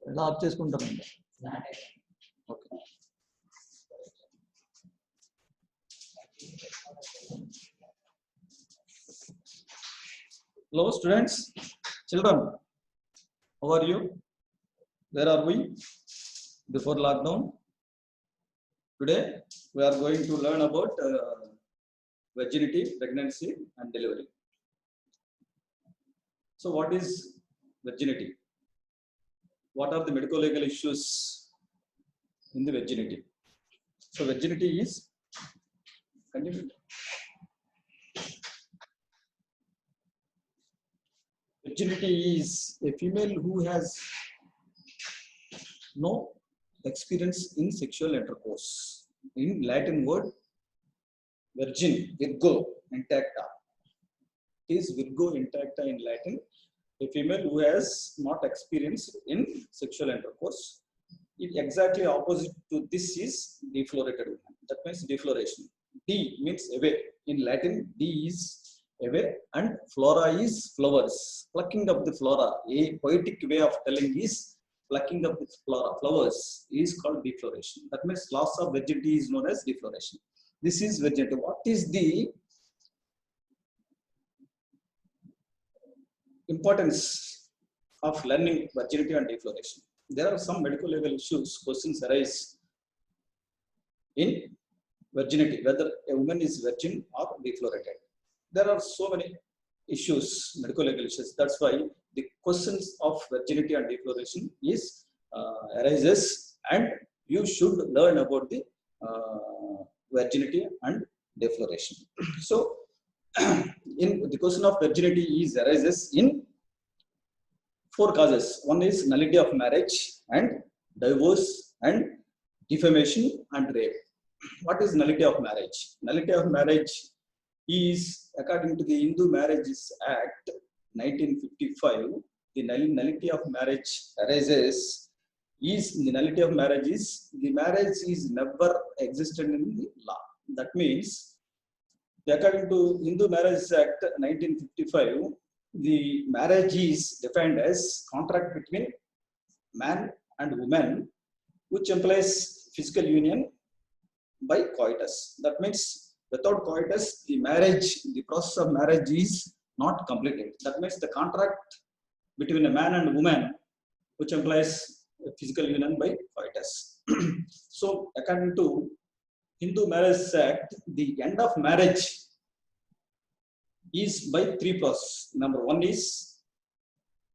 ఎలా ఆఫ్ చేసుకుంటారండి? Okay. Hello students, children, how are you? Where are we before lockdown? Today we are going to learn about virginity, pregnancy and delivery. So what is virginity? What are the medical legal issues in the virginity? So virginity is, continue. Virginity is a female who has no experience in sexual intercourse. In Latin word, virgin, virgo intacta. Is virgo intacta in Latin. A female who has not experience in sexual intercourse. It exactly opposite to this is deflorated woman. That means defloration. D means away. In Latin, D is away and flora is flowers. Plucking of the flora. A poetic way of telling is plucking of the flora, flowers is called defloration. That means loss of virginity is known as defloration. This is virginity. What is the importance of learning virginity and defloration? There are some medical legal issues, questions arise in virginity, whether a woman is virgin or deflorated. There are so many issues, medical legal issues. That's why the questions of virginity and defloration is arises, and you should learn about the virginity and defloration. So in the question of virginity is arises in 4 causes. One is nullity of marriage and divorce and defamation and rape. What is nullity of marriage? Nullity of marriage is, according to the Hindu Marriages Act 1955, the nullity of marriage arises is, the nullity of marriage is, the marriage is never existed in the law. That means, according to Hindu Marriages Act 1955, the marriage is defined as contract between man and woman, which implies physical union by coitus. That means without coitus, the marriage, the process of marriage is not completed. That means the contract between a man and woman, which implies a physical union by coitus. So according to Hindu Marriage Act, the end of marriage is by 3 processes. Number 1 is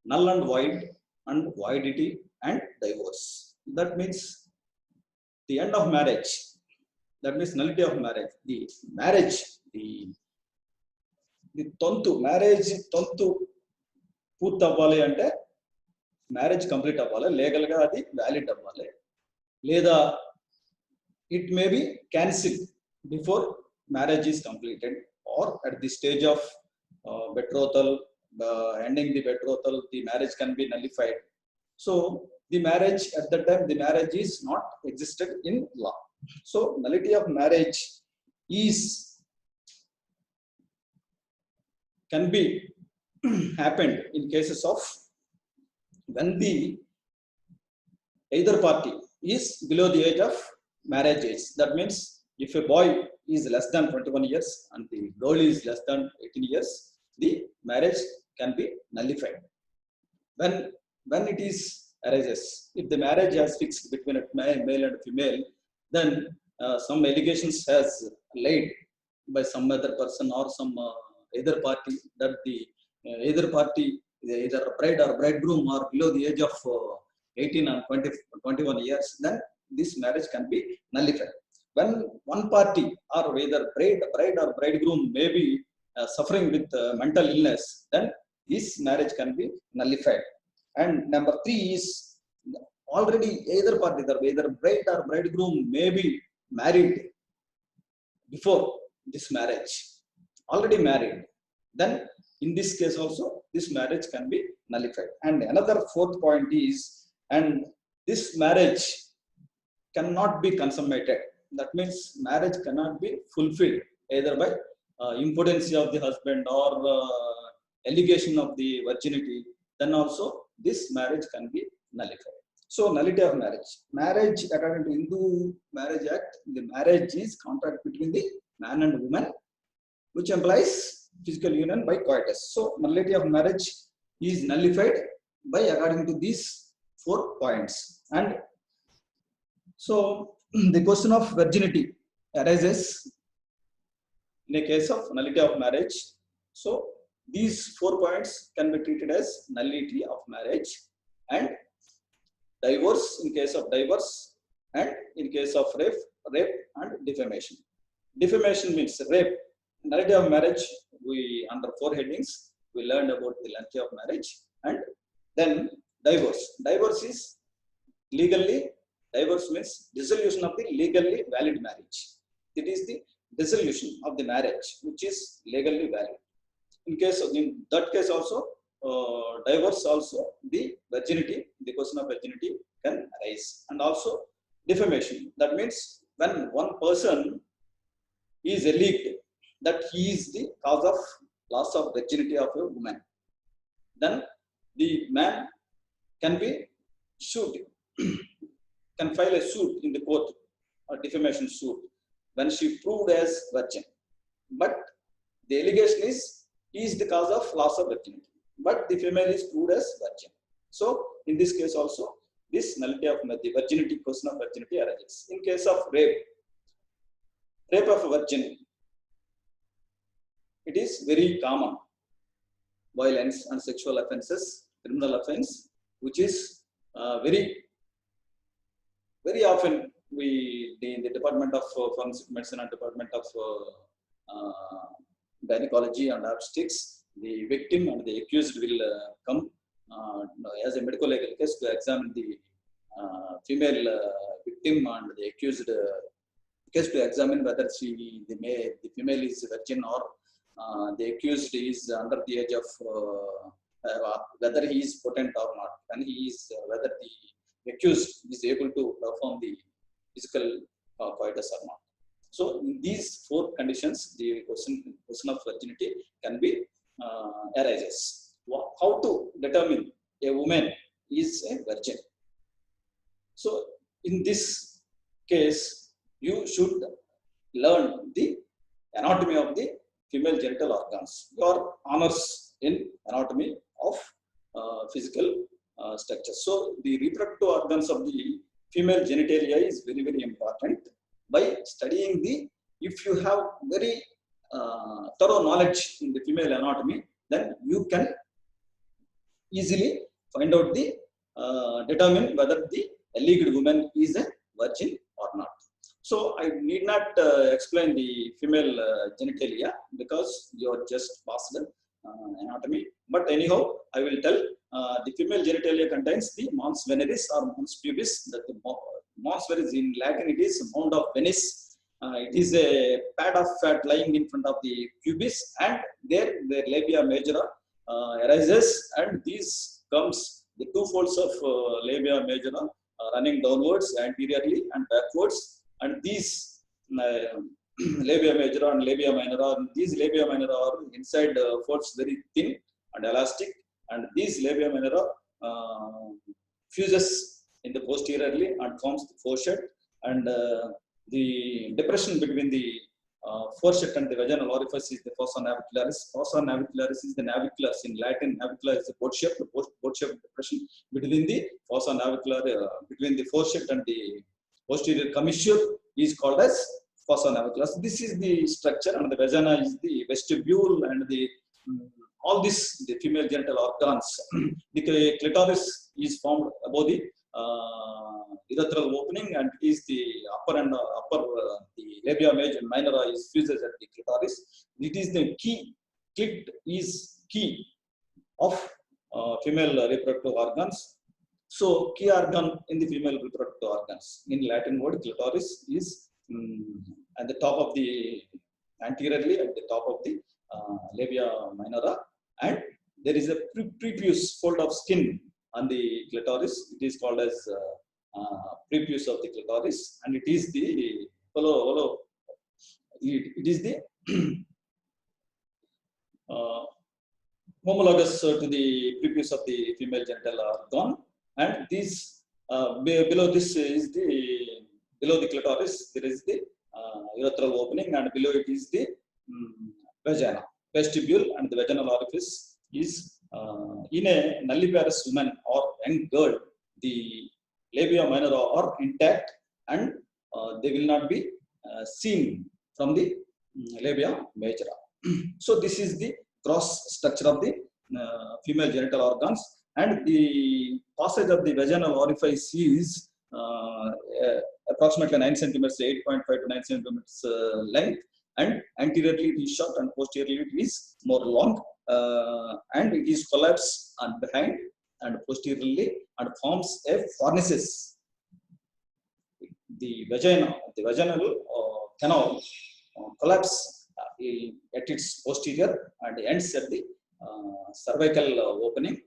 null and void and voidity and divorce. That means the end of marriage, that means nullity of marriage. The marriage, the tontu, marriage tontu పూర్తి అవ్వాలి అంటే marriage complete అవ్వాలి, లీగల్గా అది valid అవ్వాలి, లేదా it may be cancel before marriage is completed, or at the stage of betrothal, ending the betrothal, the marriage can be nullified. So the marriage, at that time, the marriage is not existed in law. So nullity of marriage is, can be happened in cases of when the either party is below the age of marriage age. That means if a boy is less than 21 years and the girl is less than 18 years, the marriage can be nullified. When it is arises, if the marriage has fixed between a male and female, then some allegations has laid by some other person or some either party, that the either party, either bride or bridegroom are below the age of 18 and 21 years, then this marriage can be nullified. When one party or either bride or bridegroom may be suffering with mental illness, then this marriage can be nullified. And number 3 is already either party, either bride or bridegroom may be married before this marriage, already married, then in this case also this marriage can be nullified. And another 4th point is, and this marriage cannot be consummated. That means marriage cannot be fulfilled either by impotency of the husband or allegation of the virginity, then also this marriage can be nullified. So nullity of marriage. Marriage according to Hindu Marriage Act, the marriage is contract between the man and woman, which implies physical union by coitus. So nullity of marriage is nullified by according to these 4 points. And so the question of virginity arises in a case of nullity of marriage. So these 4 points can be treated as nullity of marriage and divorce in case of divorce, and in case of rape and defamation. Defamation means rape. Nullity of marriage, we under 4 headings we learned about the nullity of marriage, and then divorce. Divorce is legally, divorce means dissolution of the legally valid marriage. It is the dissolution of the marriage which is legally valid. In that case also, divorce also, the virginity, the question of virginity can arise. And also defamation. That means when one person is alleged that he is the cause of loss of virginity of a woman, then the man can be sued, can file a suit in the court, a defamation suit, when she proved as virgin. But the allegation is he is the cause of loss of virginity, but the female is proved as virgin. So in this case also, this nullity of the virginity, question of virginity arises. In case of rape of a virgin, it is very common. Violence and sexual offences, criminal offence, which is very often in the Department of Forensic Medicine and Department of Gynecology and Obstetrics, the victim and the accused will come as a medical legal case to examine the female victim and the accused case to examine whether the female is virgin or the accused is under the age of whether he is potent or not, and whether the accused is able to perform the physical coitus or not. So in these 4 conditions, the question of virginity can be arises. How to determine a woman is a virgin? So in this case, you should learn the anatomy of the female genital organs. Your honors in anatomy of physical structure. So the reproductive organs of the female genitalia is very, very important. By studying if you have very thorough knowledge in the female anatomy, then you can easily find out determine whether the alleged woman is a virgin or not. So I need not explain the female genitalia because you are just passed anatomy. But anyhow, I will tell the female genitalia contains the mons veneris or mons pubis. That the mons veneris in Latin it is mound of Venice. It is a pad of fat lying in front of the pubis, and there the labia majora arises, and these comes the 2 folds of labia majora running downwards anteriorly and backwards. And these labia majora and labia minora, these labia minora are inside folds very thin and elastic, and these labia minora fuses in the posteriorly and forms the foreshead, and the depression between the foreshead and the vaginal orifice is the fossa navicularis. Fossa navicularis is the naviculars. In Latin, navicula is the boat-shaped depression between the fossa navicular, between the foreshead and the posterior commissure is called as fossa navicularis. This is the structure, and the vagina is the vestibule, and all this, the female genital organs. The clitoris is formed above the urethral opening, and it is the the labia minora is fuses at the clitoris. It is the key. Clit is key of female reproductive organs. So key organ in the female reproductive organs, in Latin word clitoris, is at the top of the anteriorly at the top of the labia minora, and there is a prepuce fold of skin on the clitoris. It is called as prepuce of the clitoris, and it is the it is the homologous to the prepuce of the female genital organ, and these below this is the below the clitoris there is the urethral opening, and below it is the vagina vestibule, and the vaginal orifice is in a nulliparous woman or young girl, the labia minora are intact, and they will not be seen from the labia majora. So this is the gross structure of the female genital organs, and the passage of the vaginal orifice is approximately 9 centimeters, 8.5 to 9 centimeters length, and anteriorly it is short and posteriorly it is more long, and it is collapsed and behind and posteriorly and forms a fornices. The vaginal canal collapse at its posterior and ends at the cervical opening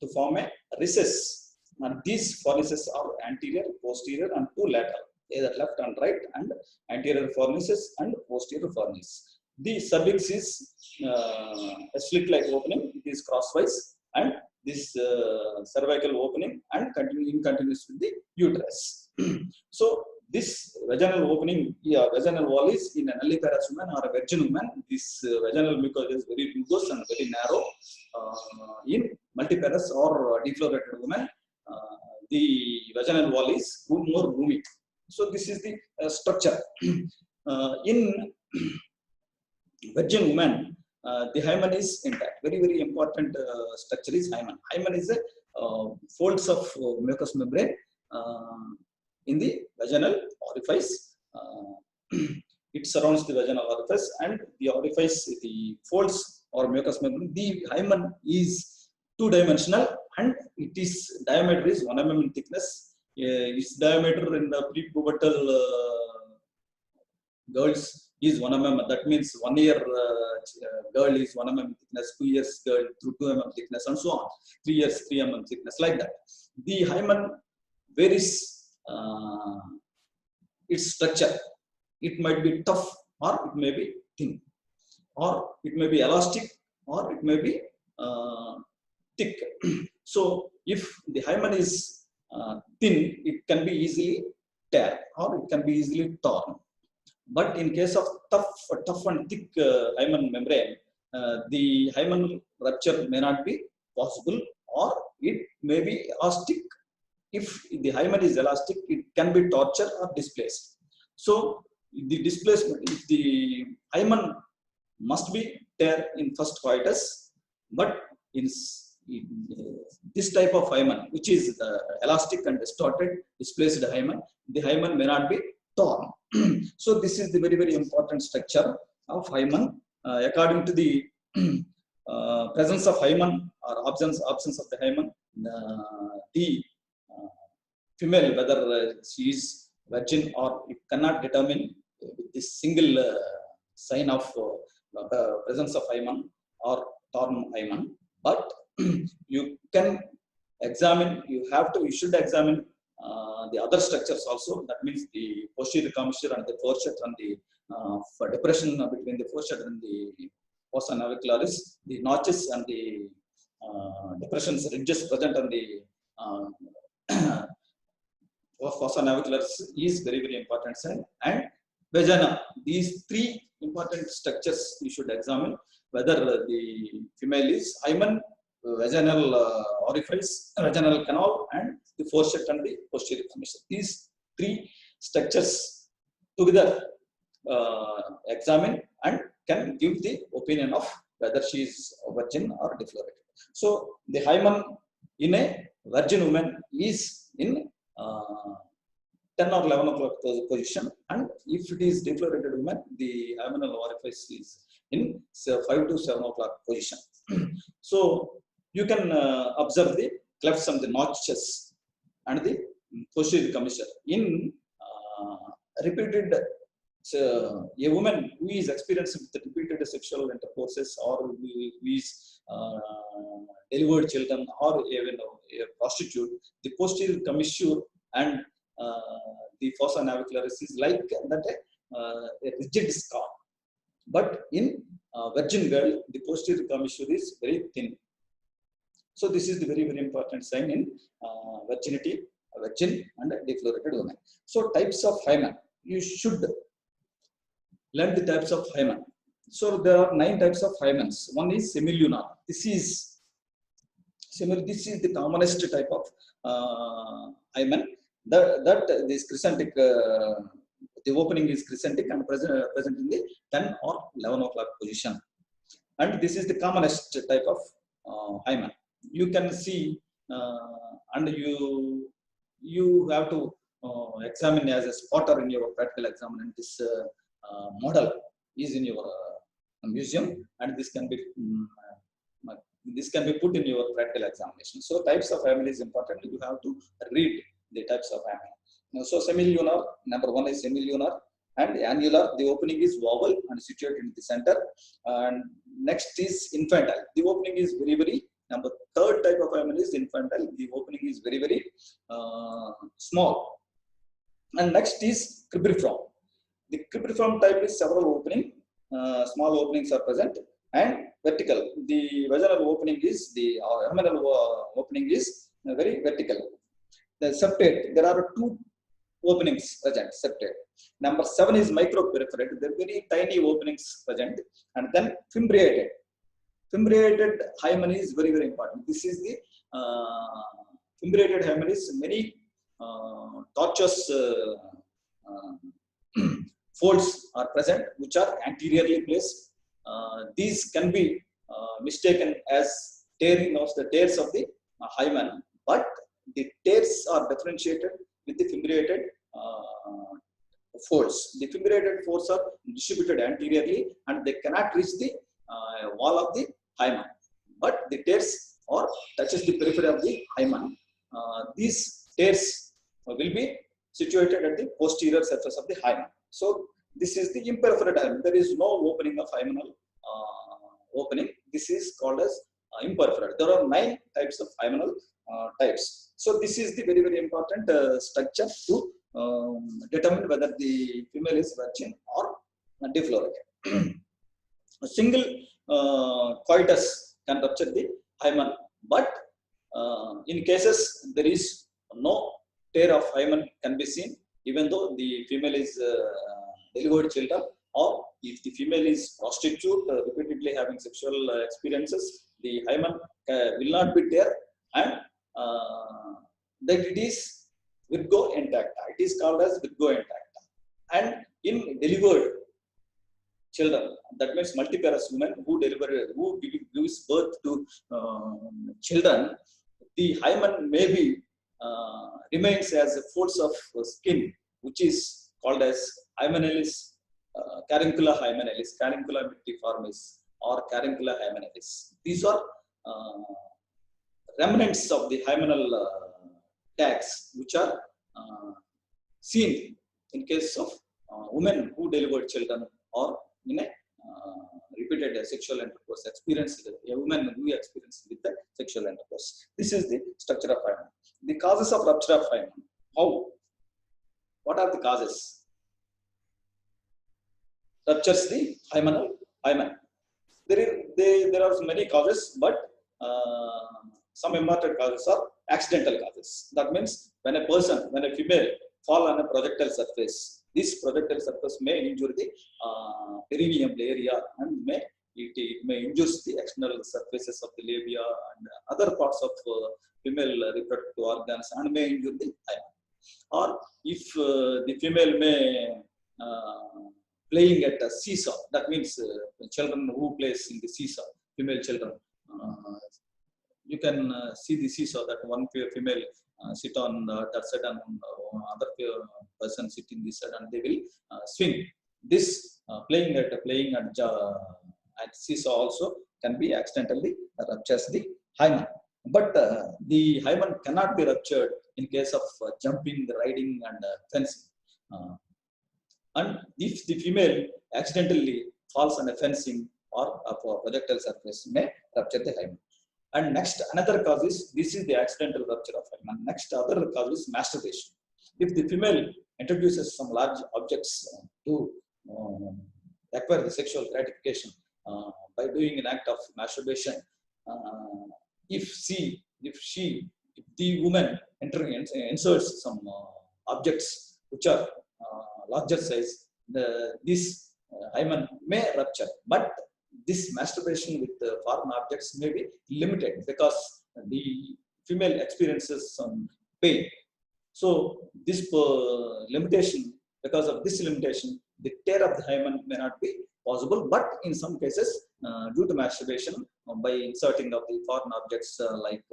to form a recess, and these fornices are anterior, posterior, and two lateral, either left and right, and anterior fornices and posterior fornice. The cervix is a slit-like opening; it is crosswise, and this cervical opening and continues with the uterus. So this vaginal opening, vaginal wall is in a nulliparous woman or a virgin woman. This vaginal mucosa is very rugose and very narrow. In multiparous or deflorated woman, the vaginal wall is more roomy. So this is the structure. In virgin woman, the hymen is intact. Very important structure is hymen. Hymen is a folds of mucous membrane in the vaginal orifice. It surrounds the vaginal orifice, and the orifice, the folds or mucous membrane. The hymen is two-dimensional, and it is diameter is 1 mm in thickness. Its diameter in the prepubertal girls is 1 mm. That means 1 year girl is 1 mm thickness, 2 years girl through 2 mm thickness, and so on. 3 years 3 mm thickness, like that. The hymen varies its structure. It might be tough, or it may be thin, or it may be elastic, or it may be thick. So if the hymen is thin, it can be easily tear, or it can be easily torn. But in case of tough and thick hymen membrane, the hymen rupture may not be possible, or it may be elastic. If the hymen is elastic, it can be tortured or displaced. So the displacement, if the hymen must be tear in first coitus, but in this type of hymen, which is elastic and distorted, displaced hymen, the hymen may not be torn. So this is the very important structure of hymen. According to the presence of hymen or absence of the hymen, the female, whether she is virgin or it cannot determine with this single sign of presence of hymen or torn hymen. But you can examine, you should examine the other structures also. That means the posterior commissure and the fourchette, and the depression between the fourchette and the fossa navicularis, the notches and the depressions, ridges present on the fossa navicularis is very important sign. And vagina, these three important structures you should examine, whether the female is hymen, vaginal orifice, vaginal canal, and the fourchette and the posterior commissure. These three structures together examine and can give the opinion of whether she is virgin or deflorated. So the hymen in a virgin woman is in 10 or 11 o'clock position, and if it is deflorated woman, the hymenal orifice is in 5 to 7 o'clock position. So you can observe the clefts and the notches and the posterior commissure. In repeated, a woman who is experiencing with repeated sexual intercourses, or who is delivered children, or even a prostitute, the posterior commissure and the fossa navicularis is like that a rigid scar. But in virgin girl, the posterior commissure is very thin. So this is the very, very important sign in virginity, virgin and deflorated woman. So types of hymen. You should learn the types of hymen. So there are 9 types of hymens. One is semilunar. This is the commonest type of hymen. That this crescentic, the opening is crescentic and present in the 10 or 11 o'clock position. And this is the commonest type of hymen. You can see, and you have to examine as a spotter in your practical exam, and this model is in your museum, and this can be put in your practical examination. So types of hymen is important. You have to read the types of hymen. So semilunar, number 1 is semilunar, and annular, the opening is oval and situated in the center. And next is infantile. The opening is very, very, number 3rd type of hymen is infantile. The opening is very, very small. And next is cribriform. The cribriform type is several opening, small openings are present, and vertical. The vaginal opening is, the abdominal opening is very vertical. The septate, there are 2 openings present, septate. Number 7 is microperforate. There are very tiny openings present. And then fimbriated. Fimbriated hymen is very, very important. This is the fimbriated hymen is many tortuous folds are present, which are anteriorly placed. These can be mistaken as tearing of the tears of the hymen, but the tears are differentiated with the fimbriated folds. The fimbriated folds are distributed anteriorly, and they cannot reach the wall of the hymen, but the tears or touches the periphery of the hymen. These tears will be situated at the posterior surface of the hymen. So this is the imperforate hymen. There is no opening of hymenal opening. This is called as imperforate. There are 9 types of hymenal types. So this is the very, very important structure to determine whether the female is virgin or deflorated. A single coitus can rupture the hymen, but in cases there is no tear of hymen can be seen, even though the female is delivered children, or if the female is prostitute, repeatedly having sexual experiences, the hymen will not be there, and that it is virgo intacta. It is called as virgo intacta. And in delivered children, that means multiparous women who gives birth to children, the hymen may be remains as a folds of skin, which is called as hymenalis, carincula hymenalis, carincula multiformis, or carincula hymenalis. These are remnants of the hymenal tags, which are seen in case of women who delivered children, or in a repeated sexual intercourse experience, a woman who experienced with the sexual intercourse. This is the structure of hymen. The causes of rupture of hymen. How? What are the causes? Ruptures the hymenal hymen. There are many causes, but some important causes are accidental causes. That means when a female fall on a projectile surface, this projectile surface may injure the perineum area, and it may injure the external surfaces of the labia and other parts of female reproductive organs, and may injure the hymen. Or if the female may playing at a seesaw, that means children who plays in the seesaw, female children, you can see the seesaw, that one female sit on that side and other person sit in this side, and they will swing. This playing at seesaw also can be accidentally ruptures the hymen. But the hymen cannot be ruptured in case of jumping, riding, and fencing. And if the female accidentally falls on a fencing or a projectile surface, may rupture the hymen. And next, another cause is, this is the accidental rupture of hymen. Next, other cause is masturbation. If the female introduces some large objects to acquire the sexual gratification, by doing an act of masturbation, if the woman inserts some objects which are larger size, this hymen may rupture. But this masturbation with foreign objects may be limited because the female experiences some pain. So this limitation, because of this limitation, the tear of the hymen may not be possible. But in some cases, due to masturbation, by inserting of the foreign objects like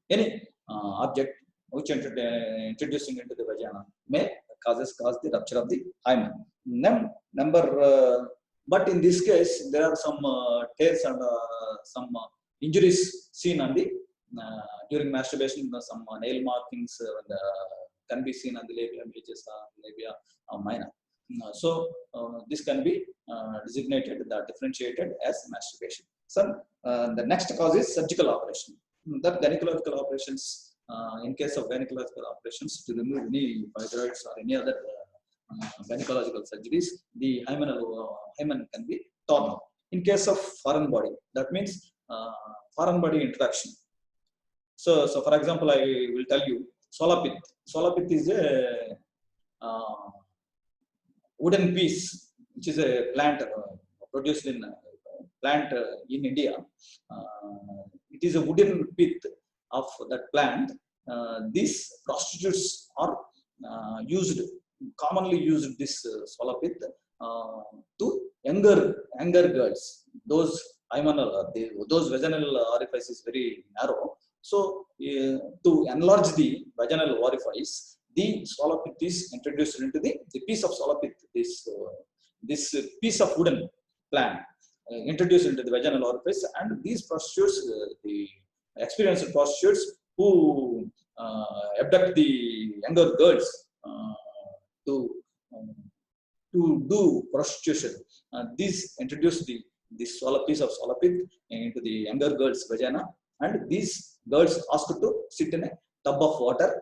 any object which introducing into the vagina may cause the rupture of the hymen. Number, but in this case, there are some tears and some injuries seen on the during masturbation. Some nail markings can be seen on the labia major, labia minor. So this can be designated, differentiated as masturbation. So the next cause is surgical operation. That gynecological operations, in case of gynecological operations to remove any fibroids or any other gynecological surgeries, the hymen can be torn out. In case of foreign body, that means foreign body introduction. So for example, I will tell you solapith. Solapith is a wooden piece, which is a plant produced in in India. It is a wooden pith of that plant. These prostitutes are commonly used this solapith to younger girls. Those hymenal, those vaginal orifice is very narrow. So to enlarge the vaginal orifice, the solapith is introduced into the piece of solapith, this piece of wooden plant introduced into the vaginal orifice. And these prostitutes, the experienced prostitutes who abduct the younger girls to do prostitution, these introduce this piece of solapith into the younger girls' vagina, and these girls asked to sit in a tub of water,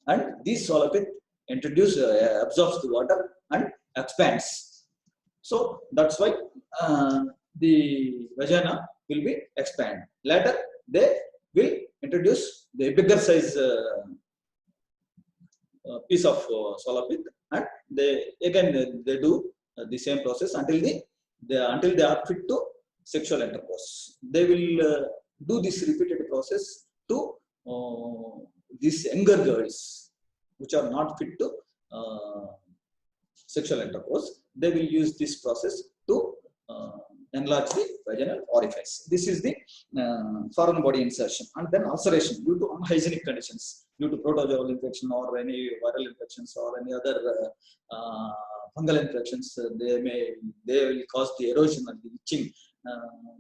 and this solapith absorbs the water and expands. So that's why the vagina will be expand. Later they will introduce the bigger size piece of solapith, and they do the same process until they are fit to sexual intercourse. They will do this repeated process to these younger girls which are not fit to sexual intercourse. They will use this process to enlarge the vaginal orifice. This is the foreign body insertion. And then ulceration due to unhygienic conditions, due to protozoal infection or any viral infections or any other fungal infections. They will cause the erosion and the itching.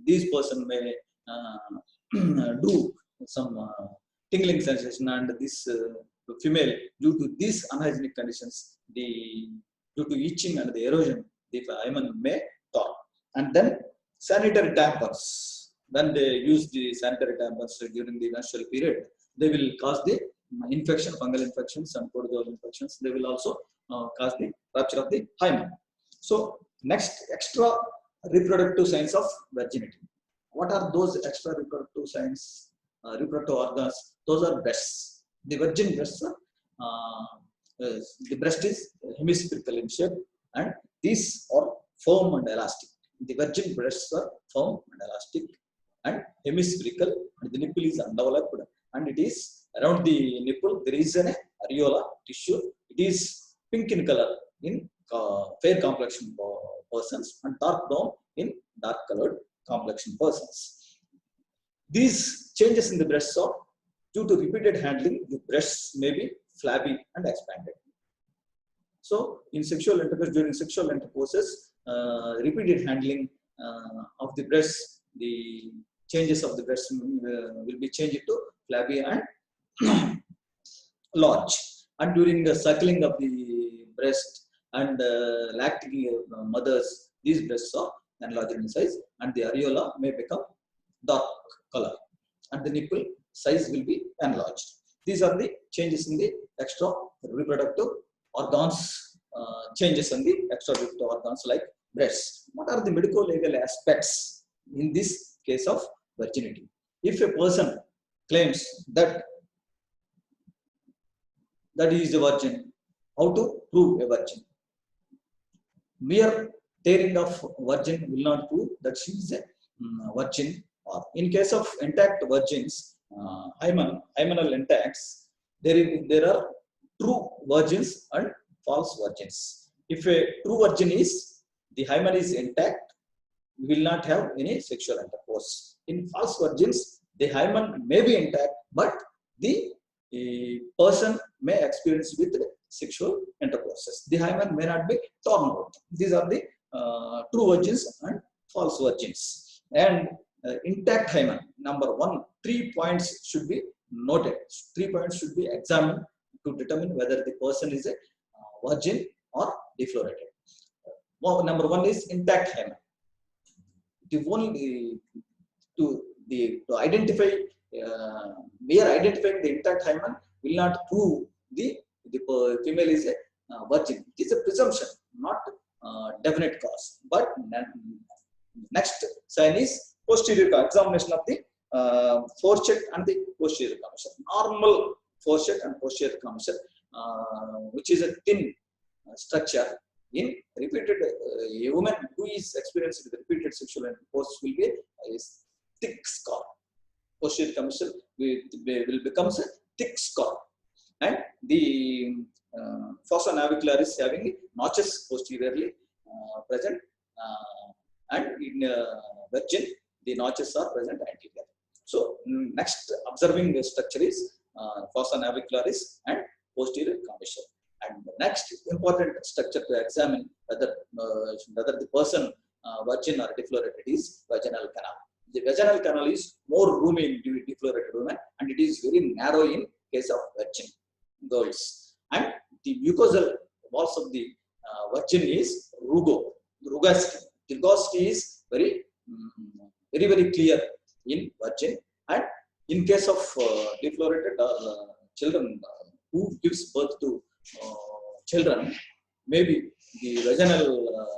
These person may do some tingling sensation, and this female, due to these unhygienic conditions, due to itching and the erosion, the hymen may torn. And then sanitary tampons, when they use the sanitary tampons during the menstrual period, they will cause the infection, fungal infections and protozoal infections. They will also cause the rupture of the hymen. So next, extra reproductive signs of virginity. What are those extra reproductive signs, reproductive organs? Those are breasts. The virgin breasts are, the breast is hemispherical in shape, and these are firm and elastic. The virgin breasts are firm and elastic and hemispherical, and the nipple is undeveloped, and it is around the nipple there is an areola tissue. It is pink in color in fair complexion persons, and dark brown in dark colored complexion persons. These changes in the breasts are due to repeated handling. The breasts may be flabby and expanded. So in sexual intercourse, during sexual intercourses, repeated handling of the breasts, the changes of the breasts will be changed to flabby and large. And during the suckling of the breast and lacting mothers, these breasts are enlarged in size, and the areola may become dark color, and the nipple size will be enlarged. These are the changes in the extra reproductive organs, changes in the extra reproductive organs like breast. What are the medico-legal aspects in this case of virginity? If a person claims that he is a virgin, how to prove a virgin? Mere tearing of virgin will not prove that she is a virgin. Or in case of intact virgins, hymenal intacts, there are true virgins and false virgins. If a true virgin is, the hymen is intact, we will not have any sexual intercourse. In false virgins, the hymen may be intact, but the person may experience with sexual intercourses. The hymen may not be torn out. These are the true virgins and false virgins. And intact hymen, number one, 3 points should be noted. 3 points should be examined to determine whether the person is a virgin or deflorated. Well, number one is intact hymen. The only to identify mere identifying the intact hymen will not prove the female is a virgin. It is a presumption, not definite cause. But next sign is posterior examination of the forecheck and the posterior commissure. Normal forecheck and posterior commissure, which is a thin structure. In repeated, a woman who is experiencing repeated sexual intercourse will be a thick scar. Posterior commissure will become a thick scar, and the fossa navicularis having notches posteriorly present, and in virgin the notches are present anterior. So next observing the structure is fossa navicularis and posterior commissure. And the next important structure to examine whether the person virgin or deflorated is vaginal canal. The vaginal canal is more roomy in deflorated women, and it is very narrow in case of virgin girls. And the mucosal walls of the virgin is rugosity. The rugosity is very clear in virgin, and in case of deflorated children who gives birth to children, maybe the vaginal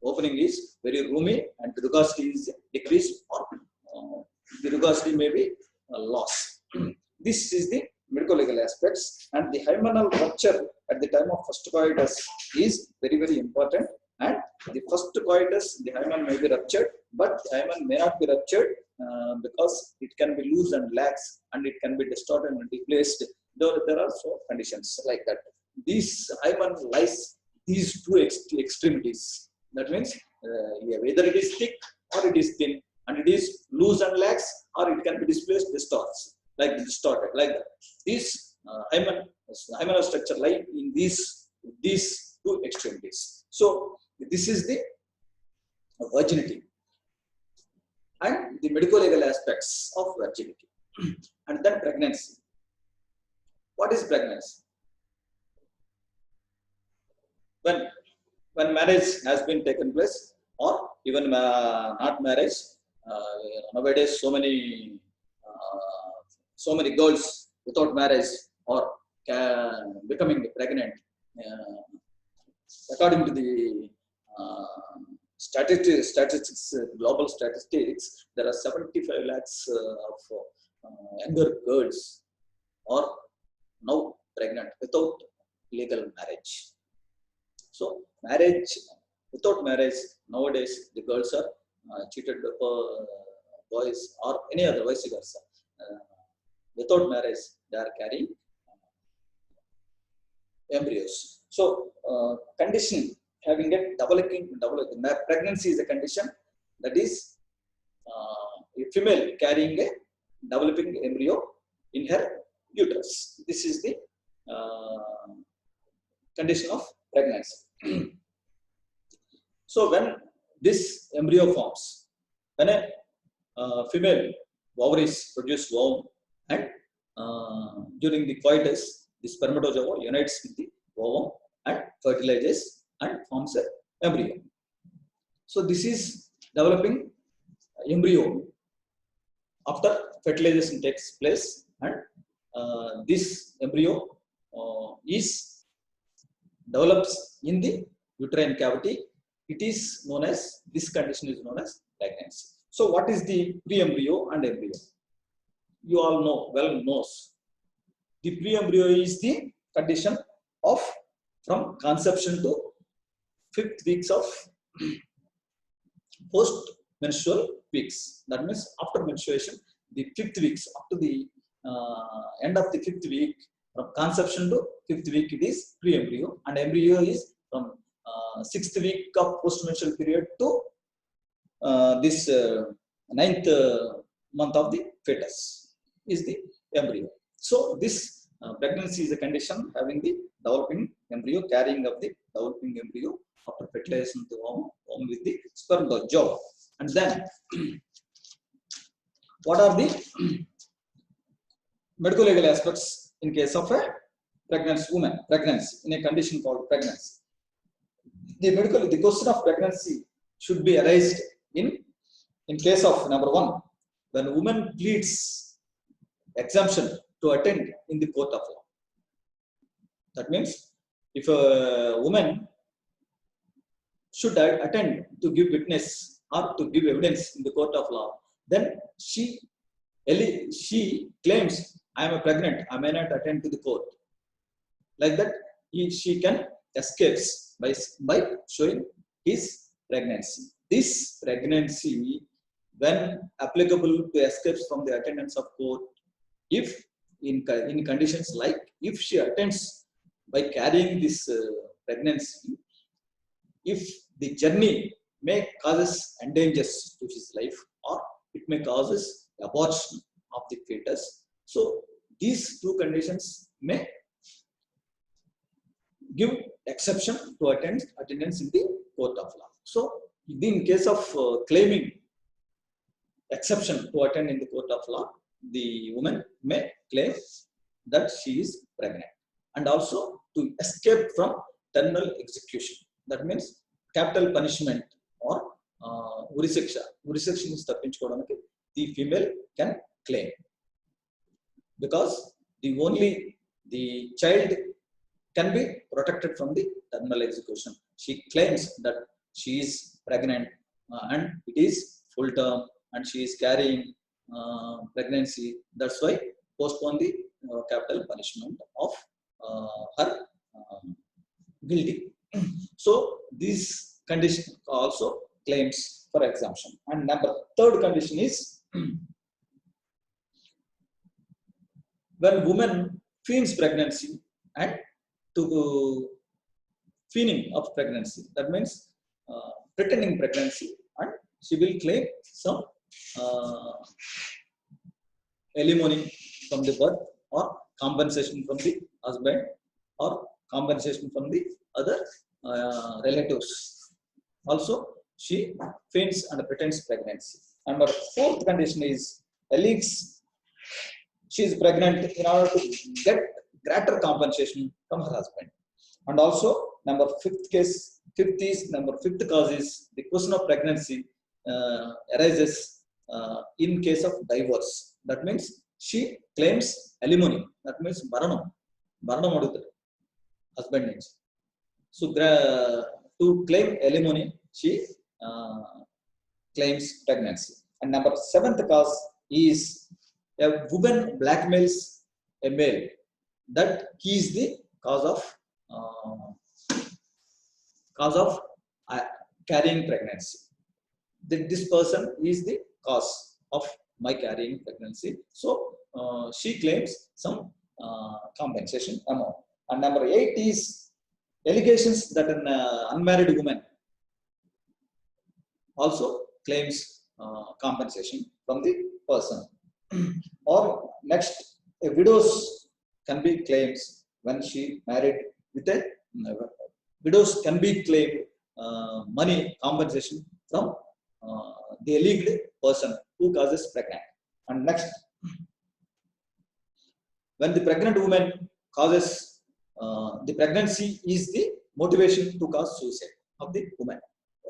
opening is very roomy and the rugosity is decreased, or the rugosity may be lost. This is the medico-legal aspects, and the hymenal rupture at the time of first coitus is very important. And the first coitus, the hymen may be ruptured, but the hymen may not be ruptured because it can be loose and lax, and it can be distorted and replaced. There are so conditions like that. This hymen lies these two extremities. That means whether it is thick or it is thin, and it is loose and lax, or it can be displaced, distorted like that. This hymenal structure lie in these two extremities. So this is the virginity and the medico-legal aspects of virginity. And then pregnancy. What is pregnancy? When marriage has been taken place, or even not marriage, nowadays so many girls without marriage or becoming pregnant. According to the statistics, global statistics, there are 75 lakhs of younger girls are now pregnant without legal marriage. So without marriage, nowadays the girls are cheated by boys or any other vice versa. Without marriage, they are carrying embryos. So condition having a developing pregnancy is a condition, that is a female carrying a developing embryo in her uterus. This is the condition of pregnancy. So when this embryo forms, when a female ovaries produce ovum, and during the coitus, the spermatozoa unites with the ovum and fertilizes and forms an embryo. So this is developing embryo after fertilization takes place, and this embryo develops in the uterine cavity it is known as, this condition is known as pregnancy. So what is the pre-embryo and embryo? You all know, well knows. The pre-embryo is the condition of from conception to 5th weeks of post-menstrual weeks. That means after menstruation, the 5th weeks, up to the end of the 5th week, from conception to 5th week, it is pre-embryo, and embryo is from 6th week of post-menstrual period to this 9th month of the fetus is the embryo. So this pregnancy is a condition having the developing embryo, carrying of the developing embryo after fertilization to womb with the spermatozoa. And then what are the medical legal aspects in case of a pregnant woman, pregnancy in a condition called pregnancy? The question of pregnancy should be arised in case of, number one, when woman pleads exemption to attend in the court of law. That means if a woman should attend to give witness or to give evidence in the court of law, then she claims, I am pregnant, I may not attend to the court. Like that, she can escape by showing his pregnancy. This pregnancy, when applicable to escapes from the attendance of court, if in conditions like if she attends by carrying this pregnancy, if the journey may causes endangers to his life, or it may causes abortion of the fetus. So these two conditions may give exception to attendance in the court of law. So in case of claiming exception to attend in the court of law, the woman may claim that she is pregnant, and also to escape from terminal execution. That means capital punishment or uri shiksha is tappinchukodaniki the female can claim, because the child can be protected from the terminal execution. She claims that she is pregnant and it is full term and she is carrying pregnancy. That's why postpone the capital punishment of her guilty. So these condition also claims for exemption. And third condition is when woman feigns pregnancy and to feigning of pregnancy, that means pretending pregnancy, and she will claim some alimony from the birth, or compensation from the husband, or compensation from the other relatives. Also, she feigns and pretends pregnancy. And our fourth condition is alleges she is pregnant in order to get greater compensation from her husband. And also, fifth cause is the question of pregnancy arises in case of divorce. That means she claims alimony. That means maranam adutadu husband needs. So to claim alimony, she claims pregnancy. And seventh cause is a woman blackmails a male that he is the cause of carrying pregnancy. That this person is the cause of my carrying pregnancy. So she claims some compensation amount. And 8 is allegations that an unmarried woman also claims compensation from the person. Or next, a widow's can be claims when she married with a widows can be claimed money compensation from the alleged person who causes pregnant. And next, when the pregnant woman causes the pregnancy is the motivation to cause suicide of the woman.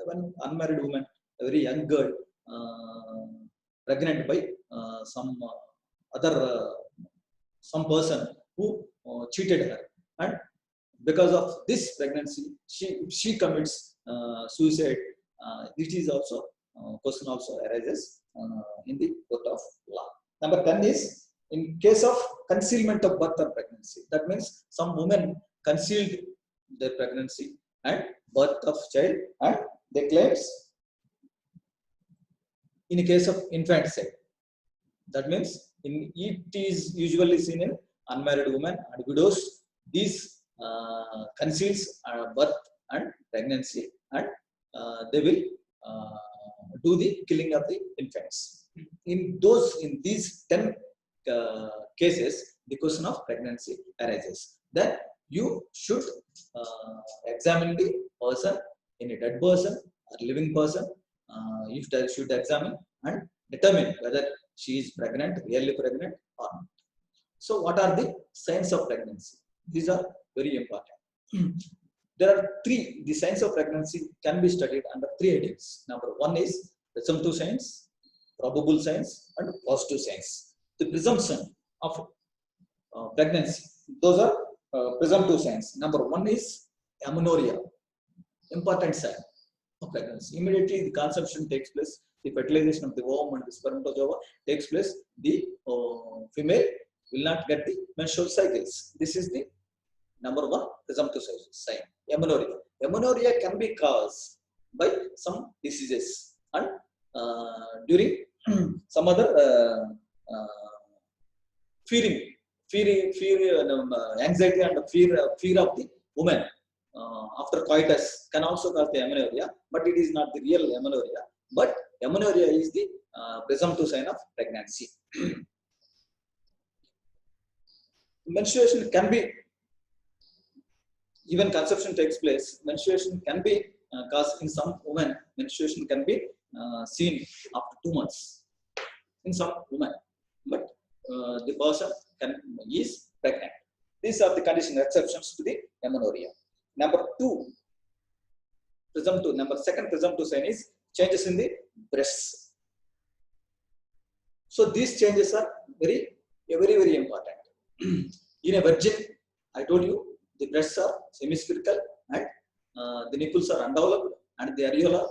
When unmarried woman, a very young girl, pregnant by some person who cheated her, and because of this pregnancy, she commits suicide. This is also question also arises in the court of law. Number 10 is in case of concealment of birth or pregnancy. That means some women concealed their pregnancy and birth of child, and they claims in a case of infanticide. That means it is usually seen in unmarried women and widows. These conceals birth and pregnancy, and they will do the killing of the infants. In these 10 cases, the question of pregnancy arises. Then you should examine the person, in a dead person or living person. You should examine and determine whether she is pregnant, really pregnant or not. So what are the signs of pregnancy? These are very important. There are three. The signs of pregnancy can be studied under three headings. Number one is presumptive signs, probable signs, and positive signs. The presumption of pregnancy, those are presumptive signs. Number one is amenorrhea, important sign of pregnancy. Immediately the conception takes place, the fertilization of the ovum and the spermatozoa takes place, the female will not get the menstrual cycles. This is the number one presumptive sign, amenorrhea. Amenorrhea can be caused by some diseases and during some other anxiety and fear of the woman after coitus can also cause the amenorrhea, but it is not the real amenorrhea. But amenorrhea is the presumptive sign of pregnancy. Menstruation can be, even conception takes place, menstruation can be caused in some women. Menstruation can be seen after 2 months in some women, but the person is pregnant. These are the condition exceptions to the amenorrhea. Number second presumptive sign is changes in the breasts. So these changes are very important. In a virgin, I told you, the breasts are semispherical and the nipples are undeveloped, and the areola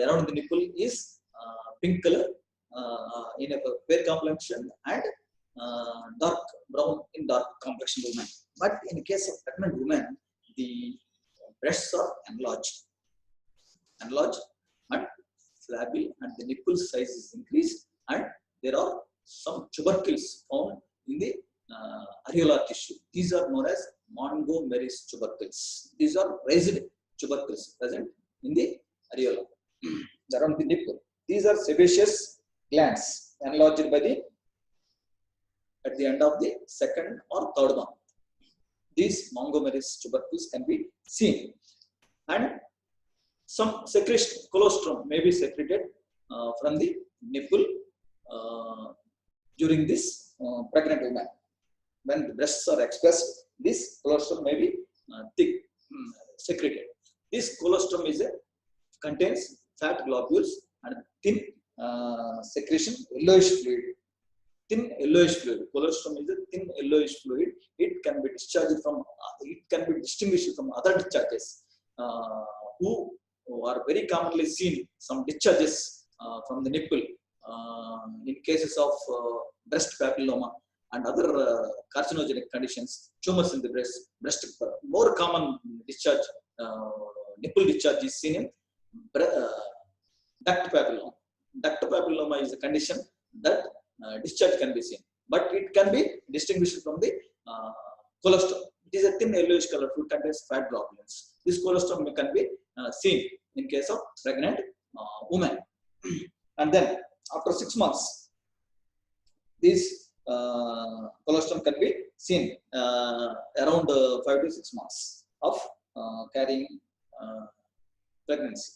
around the nipple is pink color in a fair complexion and dark brown in dark complexion woman. But in the case of pregnant women, the breasts are enlarged and flabby, and the nipple size is increased, and there are some tubercles found in the areolar tissue. These are known as Montgomery's tubercles. These are raised tubercles present in the areola around the nipple. These are sebaceous glands enlarged at the end of the second or third month. These Montgomery's tubercles can be seen, and some secretion, colostrum, may be secreted from the nipple during this pregnant woman. When the breasts are expressed, this colostrum may be thick, secreted. This colostrum contains fat globules and thin secretion, yellowish fluid. Thin yellowish fluid. Colostrum is a thin yellowish fluid. It can be distinguished from other discharges who are very commonly seen. Some discharges from the nipple in cases of breast papilloma and other carcinogenic conditions, tumors in the breast. More common discharge, nipple discharge is seen in duct papilloma. Duct papilloma is a condition that discharge can be seen, but it can be distinguished from the colostrum. It is a thin yellowish color fluid, contains fat globules. This colostrum can be seen in case of pregnant woman. And then after 6 months, this colostrum can be seen around 5 to 6 months of carrying pregnancy.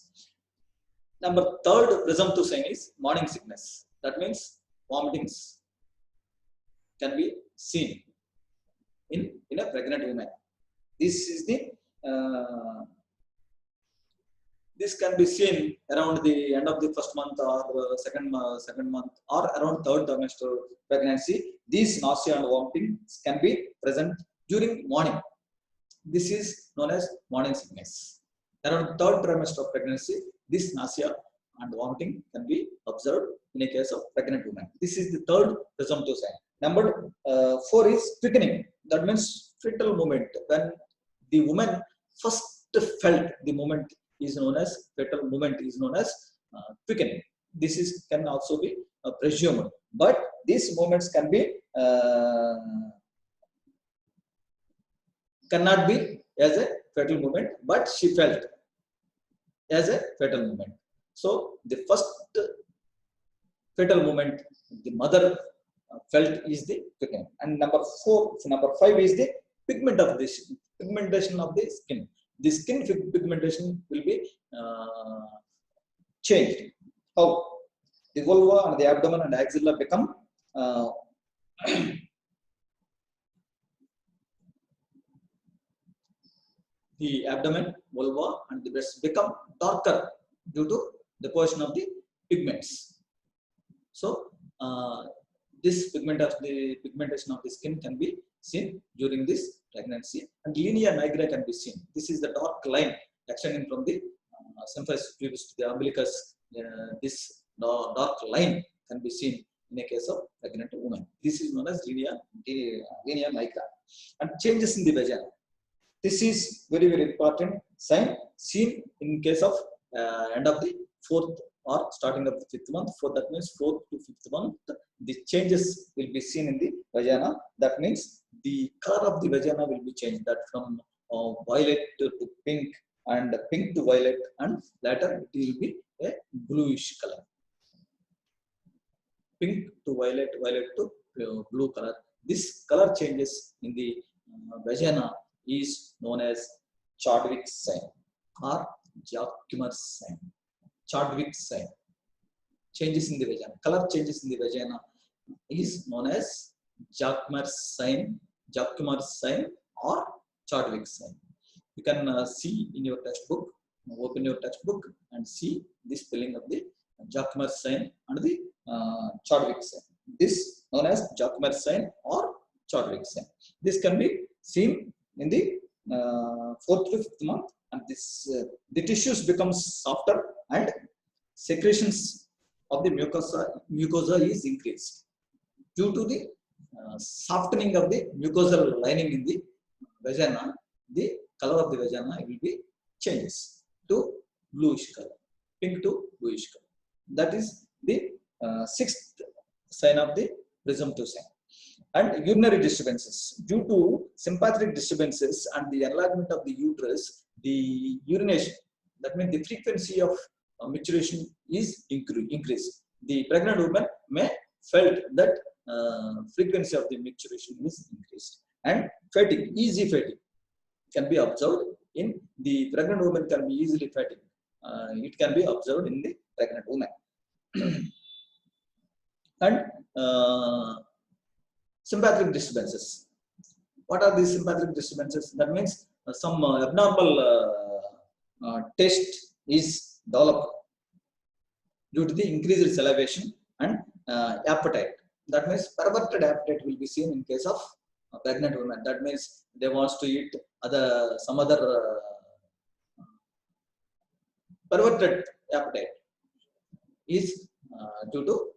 Number third presumptive sign is morning sickness. That means vomitings can be seen in a pregnant woman. This is the this can be seen around the end of the first month or second month or around third trimester pregnancy. These nausea and vomiting can be present during morning. This is known as morning sickness. Around third trimester of pregnancy, this nausea and vomiting can be observed in a case of pregnant woman. This is the third presumptive sign. Number 4 is quickening. That means fetal movement. When the woman first felt the movement is known as fetal movement is known as quickening. This is can also be presumed, but these movements can be cannot be as a fetal movement, but she felt as a fetal movement. So the first fetal movement the mother felt is the quickening. And number 5 is the pigmentation of the skin. The skin pigmentation will be changed. How? The vulva and the abdomen and axilla become the abdomen, vulva, and the breast become darker due to the portion of the pigments. So this pigmentation of the skin can be seen during this pregnancy, and linea nigra can be seen. This is the dark line extending from the symphysis pubis to the umbilicus. This dark line can be seen in a case of pregnant woman. This is known as linea nigra. And changes in the vagina. This is very, very important sign seen in case of end of the 4th or starting of the 5th month. That means 4th to 5th month, the changes will be seen in the vagina. That means the color of the vagina will be changed. That from violet to pink, and pink to violet, and later it will be a bluish color. Pink to violet, violet to blue color. This color changes in the vagina is known as Chadwick sign or Jacquemus sign. Chadwick sign. Changes in the vagina. Color changes in the vagina is known as Jacquemus sign or Chadwick sign. You can see in your textbook. Open your textbook and see the spelling of the Jacquemus sign and the Chadwick sign. This known as Jacquemus sign or Chadwick sign. This can be seen in the 4th to 5th month, and this the tissues becomes softer and secretions of the mucosa is increased due to the softening of the mucosal lining in the vagina. The color of the vagina will be changes to bluish color, pink to bluish color. That is the 6th sign of the presumptive sign. And urinary disturbances. Due to sympathetic disturbances and the enlargement of the uterus, the urination, that means the frequency of maturation is increased. The pregnant woman may felt that frequency of the maturation is increased. And fatigue, easy fatigue can be observed in the pregnant woman, can be easily fatigue. It can be observed in the pregnant woman. And sympathetic disturbances. What are these sympathetic disturbances? That means some abnormal taste is developed due to the increased salivation and appetite. That means perverted appetite will be seen in case of pregnant women. That means they want to eat some other perverted appetite is due to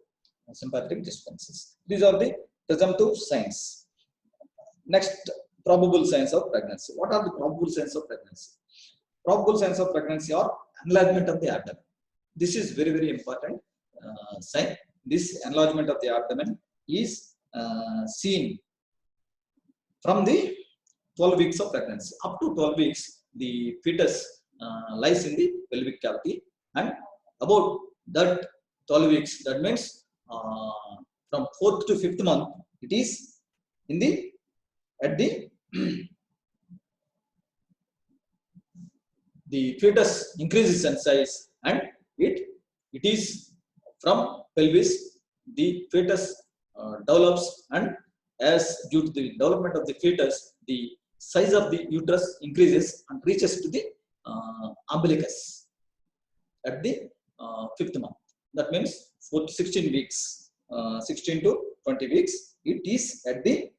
sympathetic disturbances. These are the presumptive signs. Next, probable signs of pregnancy. What are the probable signs of pregnancy? Probable signs of pregnancy are enlargement of the abdomen. This is very, very important sign. This enlargement of the abdomen is seen from the 12 weeks of pregnancy. Up to 12 weeks, the fetus lies in the pelvic cavity, and about that 12 weeks, that means from 4th to 5th month, it is in the the fetus increases in size, and it is from pelvis the fetus develops, and as due to the development of the fetus, the size of the uterus increases and reaches to the umbilicus at the 5th month. That means 4 to 16 weeks, 16 to 20 weeks, it is at the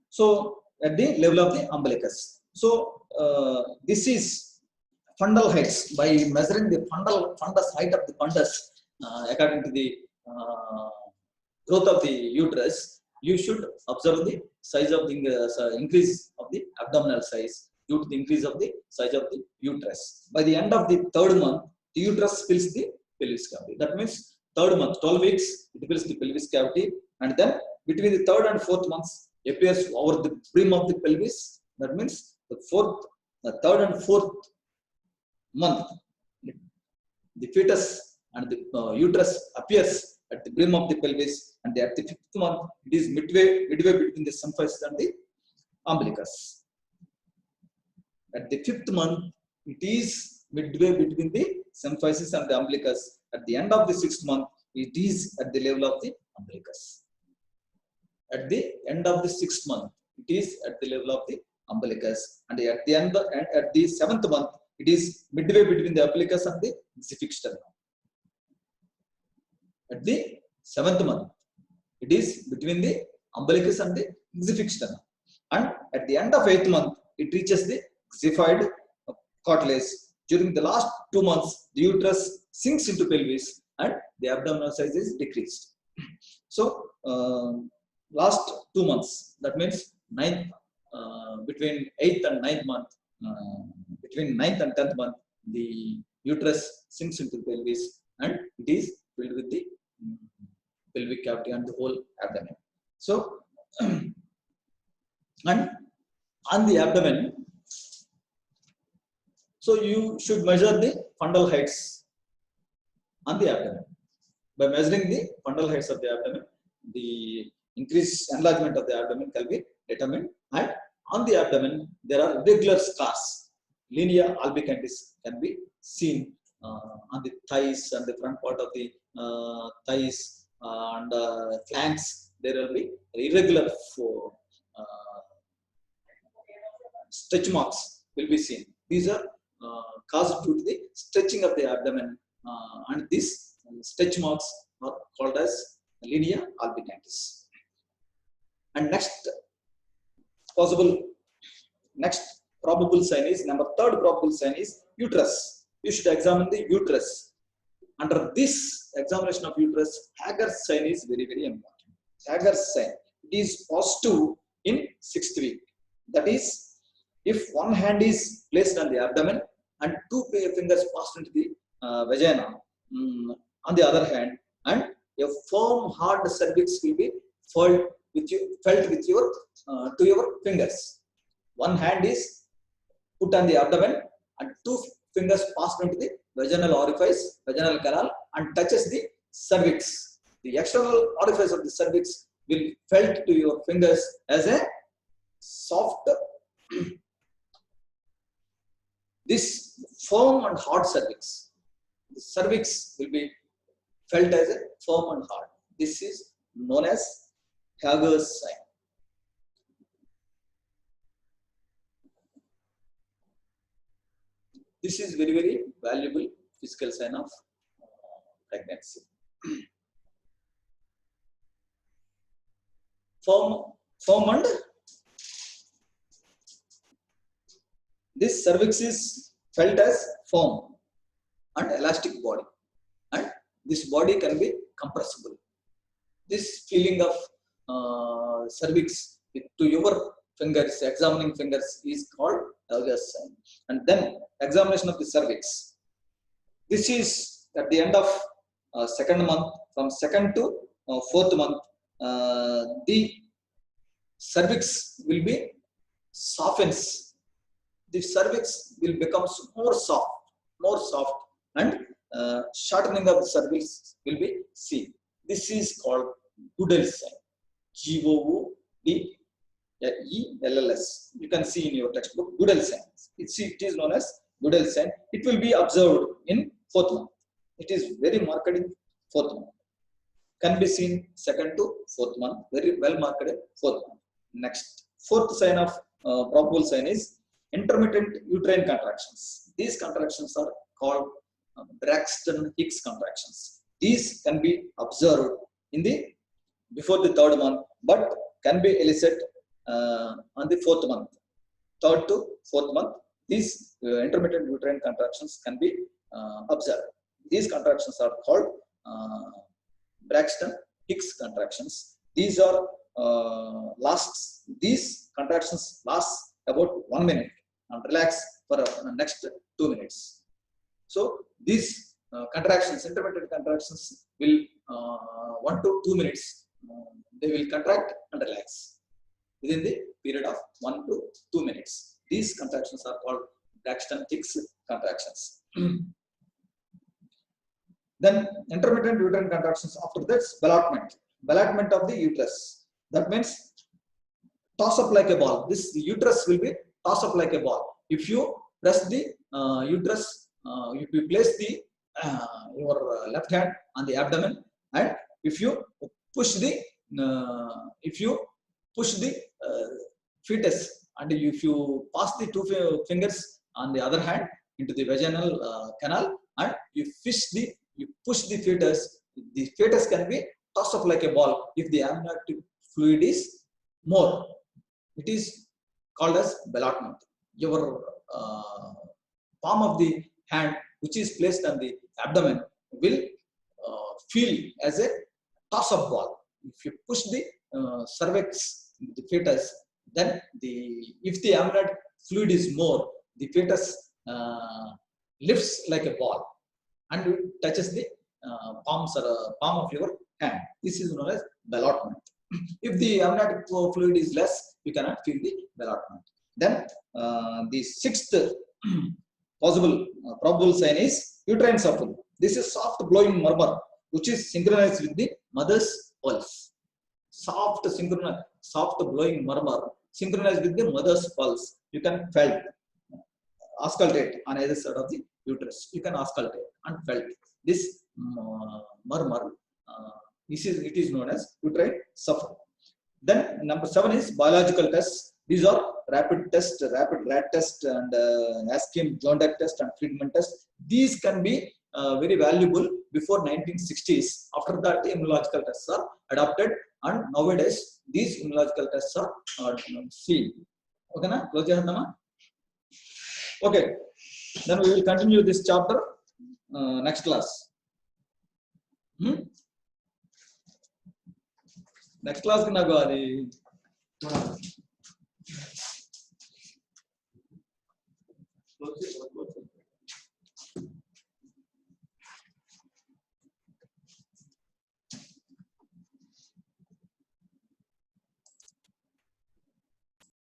so at the level of the umbilicus. So this is fundal heights. By measuring the fundus height of the fundus according to the growth of the uterus, you should observe the size of the increase of the abdominal size due to the increase of the size of the uterus. By the end of the third month, the uterus fills the pelvis cavity. That means third month, 12 weeks, it fills the pelvis cavity, and then between the third and fourth months appears over the brim of the pelvis. That means the third and fourth month, the fetus and the uterus appears at the brim of the pelvis, and at the fifth month, it is midway between the symphysis and the umbilicus. At the fifth month, it is midway between the symphysis and the umbilicus. At the end of the sixth month, it is at the level of the umbilicus. At the end of the sixth month, it is at the level of the umbilicus, and at the seventh month, it is midway between the umbilicus and the xiphic sternum. At the seventh month, it is between the umbilicus and the xiphic sternum, and at the end of eighth month, it reaches the xiphoid cartilage. During the last 2 months, the uterus sinks into pelvis and the abdominal size is decreased. So, last 2 months, that means between 8th and 9th month, between 9th and 10th month, the uterus sinks into the pelvis and it is filled with the pelvic cavity and the whole abdomen. So, and on the abdomen, so you should measure the fundal heights on the abdomen. By measuring the fundal heights of the abdomen, the increased enlargement of the abdomen can be determined, and on the abdomen there are regular scars. Linea albicans can be seen on the thighs and the front part of the thighs and flanks. There will be irregular stretch marks will be seen. These are caused due to the stretching of the abdomen, and these stretch marks are called as linea albicans. And next probable sign is third probable sign is uterus. You should examine the uterus. Under this examination of uterus, Hager's sign is very, very important. Hager's sign, it is positive in 6th week. That is, if one hand is placed on the abdomen and 2 fingers passed into the vagina on the other hand, and a firm hard cervix will be felt with your to your fingers. One hand is put on the abdomen and 2 fingers passed into the vaginal orifice, vaginal canal, and touches the cervix. The external orifice of the cervix will felt to your fingers as a soft, this firm and hard cervix. The cervix will be felt as a firm and hard. This is known as Hager's sign. This is very, very valuable physical sign of pregnancy. Firm and this cervix is felt as firm and elastic body, and this body can be compressible. This feeling of cervix to your fingers, examining fingers, is called Hager's sign. And then examination of the cervix. This is at the end of 2nd month, from 2nd to 4th month. The cervix will be softens. The cervix will become more soft, and shortening of the cervix will be seen. This is called Goodell's sign. Goodell's. You can see in your textbook Goodell's sign. It is known as Goodell's sign. It will be observed in 4th month. It is very marked in 4th month. Can be seen 2nd to 4th month. Very well marked in 4th month. Next, 4th sign of probable sign is intermittent uterine contractions. These contractions are called Braxton Hicks contractions. These can be observed in the before the 3rd month, but can be elicited on the 4th month, 3rd to 4th month, these intermittent uterine contractions can be observed. These contractions are called Braxton Hicks contractions. These are these contractions last about 1 minute and relax for next 2 minutes. So these contractions, intermittent contractions, will 1 to 2 minutes. They will contract and relax within the period of 1 to 2 minutes. These contractions are called Braxton Hicks contractions. Then intermittent uterine contractions. After that, ballotment of the uterus. That means toss up like a ball. This uterus will be toss up like a ball. If you press the uterus, if you place the your left hand on the abdomen, and if you push the fetus, and if you pass the 2 fingers on the other hand into the vaginal canal, and you push the fetus can be tossed up like a ball if the amniotic fluid is more. It is called as ballotment. Your palm of the hand, which is placed on the abdomen, will feel as a toss-up ball. If you push the cervix, the fetus, then if the amniotic fluid is more, the fetus lifts like a ball and it touches the palm of your hand. This is known as ballotment. If the amniotic fluid is less, you cannot feel the ballotment. Then the 6th probable sign is uterine shuffle. This is soft blowing murmur which is synchronized with the mother's pulse. Soft blowing murmur synchronized with the mother's pulse. You can auscultate on either side of the uterus. You can auscultate and felt this murmur. It is known as uterine shuffle. Then number 7 is biological tests. These are rapid rat test, and Askim Zondek test and Friedman test. These can be very valuable before 1960s. After that, immunological tests are adopted, and nowadays these immunological tests are seen. Okay, na? Close your hand, okay. Then we will continue this chapter next class. Next class ki nagu adi close